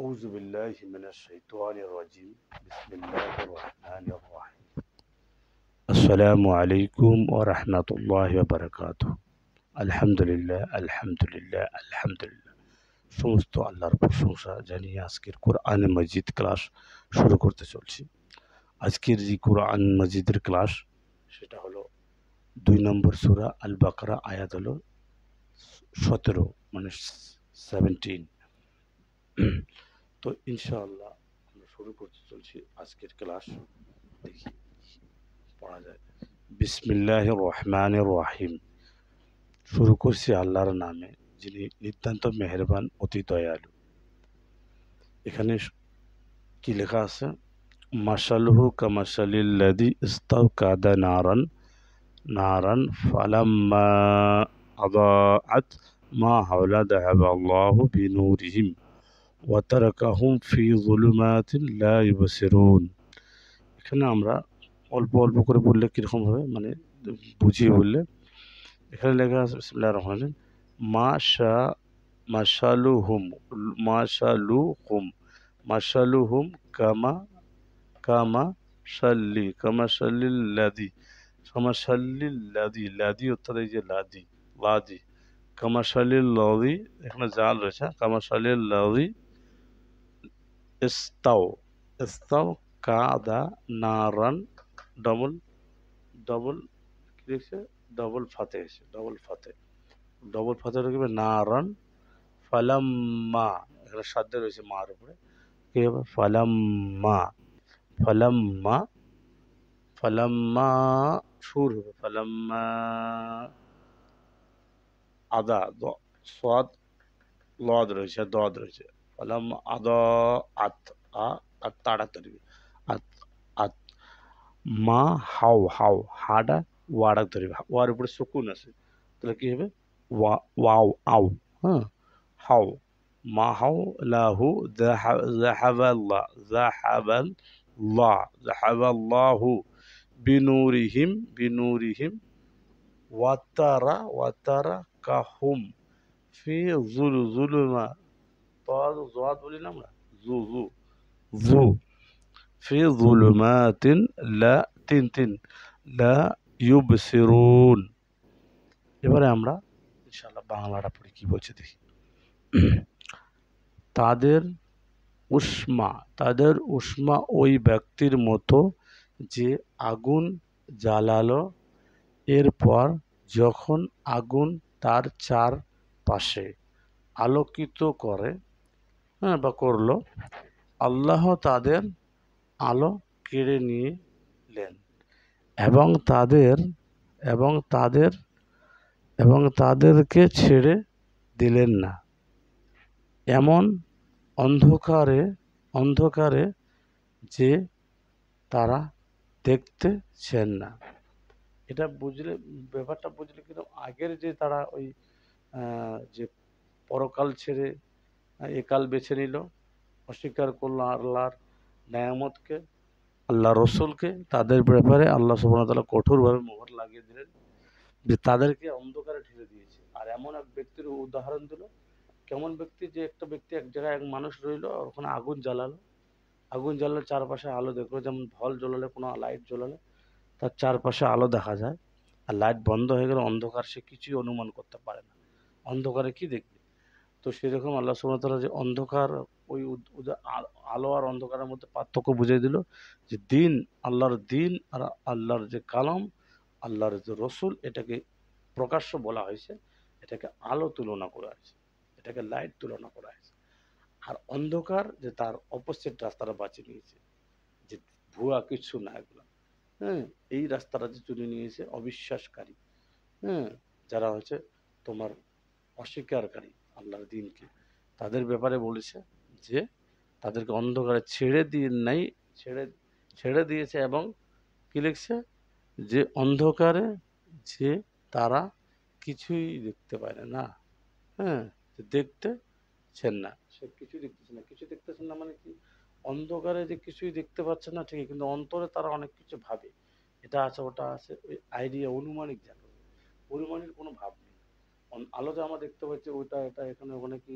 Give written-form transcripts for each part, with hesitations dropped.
أعوذ بالله من الشيطان الرجيم بسم الله الرحمن الرحيم السلام عليكم ورحمة الله وبركاته আলহামদুলিল্লাহ আলহামদুলিল্লাহ আলহামদুলিল্লাহ সমস্ত আল্লাহর প্রশংসা জানিয়ে আজকের কোরআন মজিদ ক্লাস শুরু করতে চলছি। আজকের যে কোরআন মজিদের ক্লাস সেটা হলো 2 নম্বর সূরা আল বাকারা, আয়াত হলো 17, মানে 17। তো ইনশাআল্লাহ আমরা শুরু করতে চলছি আজকের ক্লাস। দেখি পড়া যায়। বিসমিল্লাহির রহমানির রহিম। শুরু করছি আল্লাহর নামে, যিনি নিতান্ত মেহেরবান, অতি দয়ালু। এখানে কি লেখা আছে? মাশালুহু কামাশালিল্লাযী ইস্তাওকাদা নারান নারান ফালাম্মা আযাআত মা হাওলা যাহাবা আল্লাহু বিনূরিহিম ওয়া তারাকাহুম ফি যুলুমাতিন লা ইউবসিরুন। এখানে আমরা অল্প অল্প করে বললে কীরকম হবে, মানে বুঝিয়ে বললে। এখানে লেখা আছে বিসমিল্লাহির রহমানির রহিম, মাশালুহুম মাশালুহুম মাশালুহুম কামা কামা শাল্লি কামাশাল্লিল্লাযী লাদি, অর্থাৎ এই যে লাদি কামাশাল্লিল্লাযী, এখানে জাল রয়েছে, কামাশাল্লিল্লাযী ইস্তাও ইস্তাও কাদা নারান, ডবল ডবল কি লিখছে, ডবল ফাতে এসে ডবল ফাতে রাখবে নারান ফালাম্মা, এখানে সাধ্য রয়েছে মার উপরে, কি হবে ফালাম্মা ফালাম্মা ফালাম্মা সুর হবে ফালাম্মা আদা সোয়াদ লদ রয়েছে, দদ রয়েছে, ফালাম্মা আদা আত আত তাড়াতাড়ি আত আত মা হাও হাডা ওয়াড়া ধরবে, ওয়ার উপরে সুকুন আছে, তাহলে কি হবে ওয়াও আও, হ্যাঁ হাও মা হাও লাহু জাহাবাল্লাহু বিনুরিহিম ওয়াতারা কাহুম ফি যুলুমা, জোয়াদ বলি না আমরা, জু জু জু ফি যুলুমাতিন লা তিন লা ইউবসিরুন। এবারে আমরা ইনশাআল্লাহ বাংলাটা পড়ি, কি বলছে দেখি। তাদের উষ্মা ওই ব্যক্তির মতো যে আগুন জ্বালালো, এরপর যখন আগুন তার চার পাশে আলোকিত করে, বা করলো, আল্লাহ তাদের আলো কেড়ে নিলেন এবং তাদেরকে ছেড়ে দিলেন না এমন অন্ধকারে যে তারা দেখতেছেন না। এটা বুঝলে, ব্যাপারটা বুঝলে কিন্তু আগের যে তারা ওই যে পরকাল ছেড়ে একাল বেছে নিল, অস্বীকার করলো আল্লাহর নেয়ামতকে, আল্লাহ রসুলকে, তাদের ব্যাপারে আল্লাহ সুবহানাহু ওয়া তাআলা কঠোরভাবে মোহর লাগিয়ে দিলেন যে তাদেরকে অন্ধকারে ঠেলে দিয়েছে। আর এমন এক ব্যক্তির উদাহরণ দিল, কেমন ব্যক্তি, যে একটা ব্যক্তি এক জায়গায় এক মানুষ রইল, ওখানে আগুন জ্বালালে চারপাশে আলো দেখলো, যেমন ভল জ্বলালে, কোনো লাইট জ্বলালে তার চারপাশে আলো দেখা যায়, আর লাইট বন্ধ হয়ে গেলে অন্ধকার, সে কিছুই অনুমান করতে পারে না, অন্ধকারে কি দেখবে। তো সেরকম আল্লাহ সুবহানাহু ওয়া তাআলা যে অন্ধকার, ওই আলো আর অন্ধকারের মধ্যে পার্থক্য বুঝিয়ে দিল, যে আল্লাহর দিন আর আল্লাহর যে কালাম, আল্লাহর যে রসুল, এটাকে প্রকাশ্য বলা হয়েছে, এটাকে আলো তুলনা করা হয়েছে, এটাকে লাইট তুলনা করা হয়েছে। আর অন্ধকার যে তার অপোজিট রাস্তাটা বাঁচিয়ে নিয়েছে, যে ভুয়া কিছু না এগুলো, হ্যাঁ, এই রাস্তাটা যে চুরি নিয়েছে অবিশ্বাসকারী, হ্যাঁ, যারা হচ্ছে তোমার অস্বীকারী আল্লাহর দিনকে, তাদের ব্যাপারে বলেছে যে তাদেরকে অন্ধকারে ছেড়ে দিয়েছে, এবং কি লিখছে, যে অন্ধকারে যে তারা কিছুই দেখতে পায় না, হ্যাঁ, দেখতেছেন না, সে কিছু দেখতেছেন না, মানে কি, অন্ধকারে যে কিছুই দেখতে পাচ্ছে না ঠিকই, কিন্তু অন্তরে তারা অনেক কিছু ভাবে, এটা আছে ওটা আছে, ওই আইডিয়া, অনুমানিক যাকে বলে, অনুমানিক কোনো ভাব নেই। আলোতে আমরা দেখতে পাচ্ছি ওইটা এটা, এখানে ওখানে কি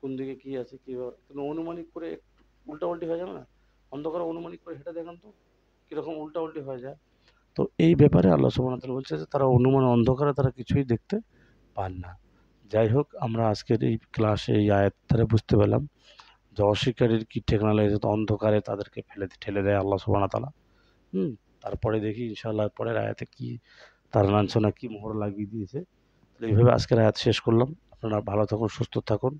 কোন দিকে কি আছে কিভাবে, কিন্তু অনুমানিক করে একটু উল্টাপাল্টি হয়ে যাবে না? অন্ধকারে অনুমানিক করে হেঁটে দেখেন তো কিরকম উল্টাপাল্টি হয়ে যায়। তো এই ব্যাপারে আল্লাহ সুবহানাহু ওয়া তাআলা বলছে যে তারা অনুমান অন্ধকারে তারা কিছুই দেখতে পান না। যাই হোক, আমরা আজকের এই ক্লাসে এই আয়াত দ্বারা বুঝতে পারলাম যে অস্বীকারীর কি ঠিকানা, তো অন্ধকারে তাদেরকে ঠেলে দেয় আল্লাহ সুবহানাহু ওয়া তাআলা। হুম? তারপরে দেখি ইনশাআল্লাহ পরের আয়াতে কি তার লাঞ্ছনা কি মোহর লাগিয়ে দিয়েছে। তো এইভাবে আজকের আয়াত শেষ করলাম। আপনারা ভালো থাকুন, সুস্থ থাকুন।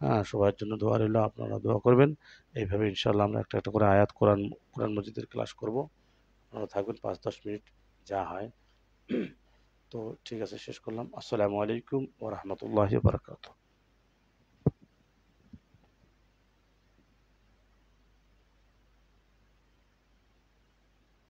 হ্যাঁ, সবার জন্য দোয়া রইল। আপনারা দোয়া করবেন। এইভাবে ইনশাআল্লাহ আমরা একটা করে আয়াত কোরআন মজিদের ক্লাস করব। আপনারা থাকবেন ৫-১০ মিনিট যা হয়। তো ঠিক আছে, শেষ করলাম। আসসালামু আলাইকুম ওয়া রাহমাতুল্লাহি ওয়া বারাকাতুহু।